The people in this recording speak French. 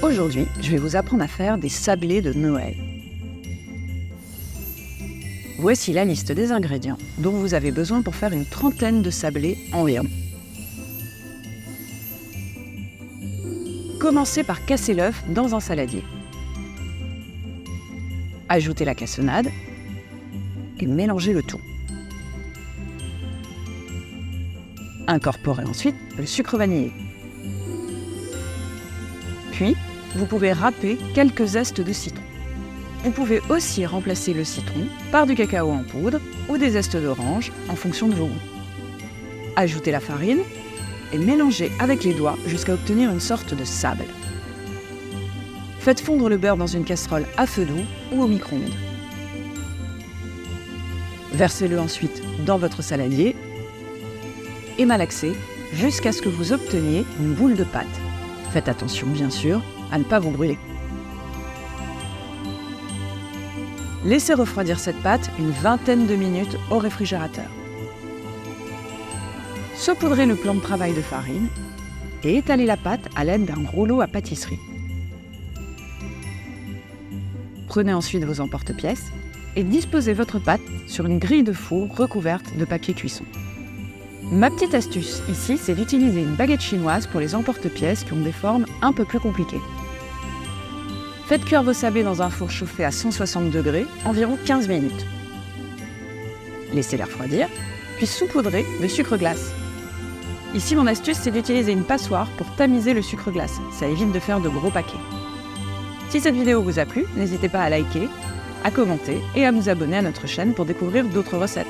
Aujourd'hui, je vais vous apprendre à faire des sablés de Noël. Voici la liste des ingrédients dont vous avez besoin pour faire une trentaine de sablés environ. Commencez par casser l'œuf dans un saladier. Ajoutez la cassonade et mélangez le tout. Incorporez ensuite le sucre vanillé. Puis, vous pouvez râper quelques zestes de citron. Vous pouvez aussi remplacer le citron par du cacao en poudre ou des zestes d'orange en fonction de vos goûts. Ajoutez la farine et mélangez avec les doigts jusqu'à obtenir une sorte de sable. Faites fondre le beurre dans une casserole à feu doux ou au micro-ondes. Versez-le ensuite dans votre saladier et malaxez jusqu'à ce que vous obteniez une boule de pâte. Faites attention, bien sûr, à ne pas vous brûler. Laissez refroidir cette pâte une vingtaine de minutes au réfrigérateur. Saupoudrez le plan de travail de farine et étalez la pâte à l'aide d'un rouleau à pâtisserie. Prenez ensuite vos emporte-pièces et disposez votre pâte sur une grille de four recouverte de papier cuisson. Ma petite astuce ici, c'est d'utiliser une baguette chinoise pour les emporte-pièces qui ont des formes un peu plus compliquées. Faites cuire vos sablés dans un four chauffé à 160 degrés, environ 15 minutes. Laissez-les refroidir, puis saupoudrez de sucre glace. Ici, mon astuce, c'est d'utiliser une passoire pour tamiser le sucre glace. Ça évite de faire de gros paquets. Si cette vidéo vous a plu, n'hésitez pas à liker, à commenter et à vous abonner à notre chaîne pour découvrir d'autres recettes.